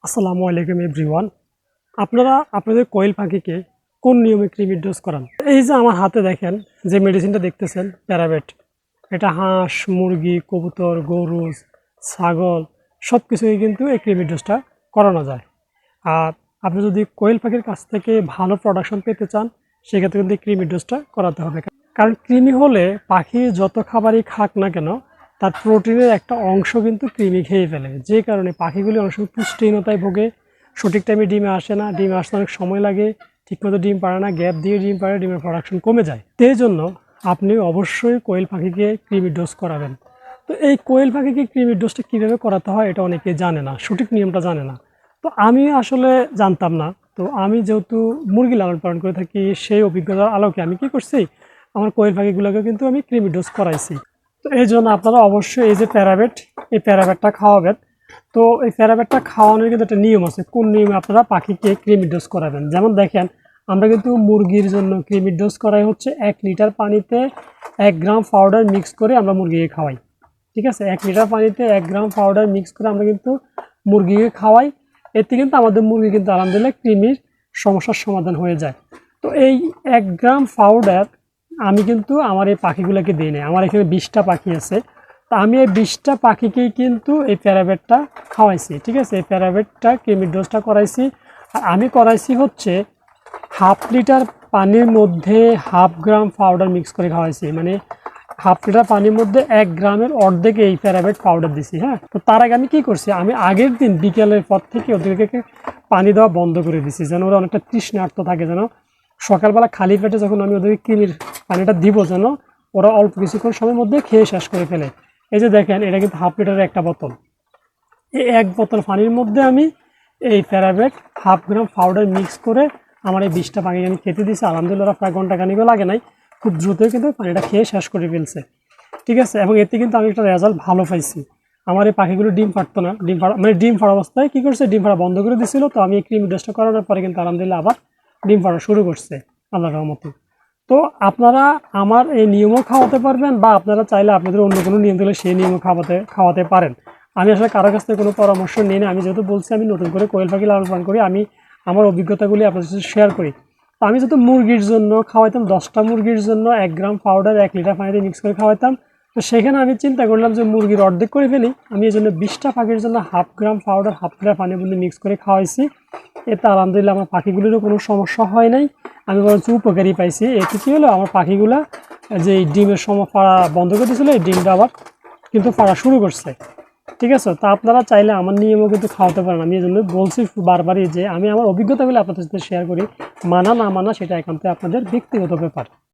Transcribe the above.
আসসালামু আলাইকুম এভরিওয়ান। আপনারা আপনাদের কোয়েল পাখিকে কোন নিয়মে কৃমির ডোজ করান? এই যে আমার হাতে দেখেন যে মেডিসিনটা দেখতেছেন প্যারাবেট, এটা হাঁস, মুরগি, কবুতর, গরু, ছাগল সব কিছুই কিন্তু এই কৃমির ডোজটা করানো যায়। আর আপনি যদি কোয়েল পাখির কাছ থেকে ভালো প্রোডাকশন পেতে চান সেক্ষেত্রে কিন্তু কৃমির ডোজটা করাতে হবে। কারণ কৃমি হলে পাখি যত খাবারই খাক না কেন তার প্রোটিনের একটা অংশ কিন্তু কৃমি খেয়ে ফেলে, যে কারণে পাখিগুলি অনেক সময় পুষ্টিহীনতায় ভোগে, সঠিক টাইমে ডিমে আসে না, ডিমে আসতে অনেক সময় লাগে, ঠিকমতো ডিম পারে না, গ্যাপ দিয়ে ডিম পারে, ডিমের প্রোডাকশন কমে যায়। সেই জন্য আপনি অবশ্যই কোয়েল পাখিকে কৃমির ডোজ করাবেন। তো এই কোয়েল পাখিকে কৃমির ডোজটা কীভাবে করাতে হয় এটা অনেকে জানে না, সঠিক নিয়মটা জানে না। তো আমি আসলে জানতাম না। তো আমি যেহেতু মুরগি লালন পালন করে থাকি, সেই অভিজ্ঞতার আলোকে আমি কি করছি, আমার কোয়েল পাখিগুলোকে কিন্তু আমি কৃমি ডোজ করাইছি। তো এই জন্য আপনারা অবশ্যই এই যে প্যারাবেট, এই প্যারাবেটটা খাওয়াবেন। তো এই প্যারাবেটটা খাওয়ানোর কিন্তু একটা নিয়ম আছে, কোন নিয়মে আপনারা পাখিকে কৃমি ডোজ করাবেন। যেমন দেখেন, আমরা কিন্তু মুরগির জন্য কৃমি ডোজ করাই হচ্ছে 1 লিটার পানিতে 1 গ্রাম পাউডার মিক্স করে আমরা মুরগিকে খাওয়াই। ঠিক আছে, 1 লিটার পানিতে 1 গ্রাম পাউডার মিক্স করে আমরা কিন্তু মুরগিকে খাওয়াই। এতে কিন্তু আমাদের মুরগি কিন্তু আলহামদুলিল্লাহ কৃমির সমস্যার সমাধান হয়ে যায়। তো এই 1 গ্রাম পাউডার আমি কিন্তু আমার এই পাখিগুলোকে দিই না। আমার এখানে 20টা পাখি আছে। তো আমি এই 20টা পাখিকেই কিন্তু এই প্যারাবেটটা খাওয়াইছি। ঠিক আছে, এই প্যারাবেটটা কৃমির ডোজটা করাইছি। আর আমি করাইছি হচ্ছে 1/2 লিটার পানির মধ্যে 1/2 গ্রাম পাউডার মিক্স করে খাওয়াইছি। মানে 1/2 লিটার পানির মধ্যে 1 গ্রামের অর্ধেক এই প্যারাবেট পাউডার দিছি। হ্যাঁ, তো তার আগে আমি কী করছি, আমি আগের দিন বিকেলের পর থেকে ওদেরকে পানি দেওয়া বন্ধ করে দিছি, যেন ওরা অনেকটা তৃষ্ণার্ত থাকে, যেন সকালবেলা খালি পেটে যখন আমি ওদেরকে কৃমির পানিটা দিব যেন ওরা অল্প কিছুক্ষণ সময়ের মধ্যে খেয়ে শেষ করে ফেলে। এই যে দেখেন, এটা কিন্তু 1/2 লিটারের একটা বোতল। এই 1 বোতল পানির মধ্যে আমি এই প্যারাবেট 1/2 গ্রাম পাউডার মিক্স করে আমার এই 20টা পাখিকে আমি খেতে দিয়েছি। আলহামদুলিল্লাহ ওরা প্রায় ঘন্টা খানিকও লাগে নাই, খুব দ্রুতই কিন্তু পানিটা খেয়ে শেষ করে ফেলছে। ঠিক আছে, এবং এতে কিন্তু আমি একটা রেজাল্ট ভালো পাইছি। আমার এই পাখিগুলো ডিম ফাটতো না, ডিম ফাড়া অবস্থায় কী করছে, ডিম ফাড়া বন্ধ করে দিয়েছিল। তো আমি এই ক্রিম ডোজটা করানোর পরে কিন্তু আলহামদুলিল্লাহ আবার ডিম ফাড়া শুরু করছে আল্লাহর রহমতে। তো আপনারা আমার এই নিয়মও খাওয়াতে পারবেন, বা আপনারা চাইলে আপনাদের অন্য কোনো নিয়ম দিলে সেই নিয়মও খাওয়াতে পারেন। আমি আসলে কারোর কাছ থেকে কোনো পরামর্শ নিই না। আমি যেহেতু বলছি আমি নতুন করে কোয়েল পাখি লালন পালন করি, আমি আমার অভিজ্ঞতাগুলি আপনাদের সাথে শেয়ার করি। তো আমি যেহেতু মুরগির জন্য খাওয়াইতাম, 10টা মুরগির জন্য 1 গ্রাম পাউডার 1 লিটার পানিতে মিক্স করে খাওয়াইতাম। তো সেখানে আমি চিন্তা করলাম যে মুরগির অর্ধেক করে ফেলি। আমি এই জন্য 20টা পাখির জন্য 1/2 গ্রাম পাউডার 1/2 লিটার পানির মধ্যে মিক্স করে খাওয়াইছি। এতে আলহামদুলিল্লাহ আমার পাখিগুলিরও কোনো সমস্যা হয় নাই, আমি বরঞ্চ উপকারী পাইছি। এতে কী হলো, আমার পাখিগুলা যে ডিমের সময় ফাড়া বন্ধ করে দিয়েছিলো, এই ডিমটা আবার কিন্তু ফাড়া শুরু করছে। ঠিক আছে, তা আপনারা চাইলে আমার নিয়মও কিন্তু খাওয়াতে পারেন। আমি এই জন্য বলছি বারবারই যে আমি আমার অভিজ্ঞতাগুলো আপনাদের সাথে শেয়ার করি। মানা না মানা সেটা একান্তই আপনাদের ব্যক্তিগত ব্যাপার।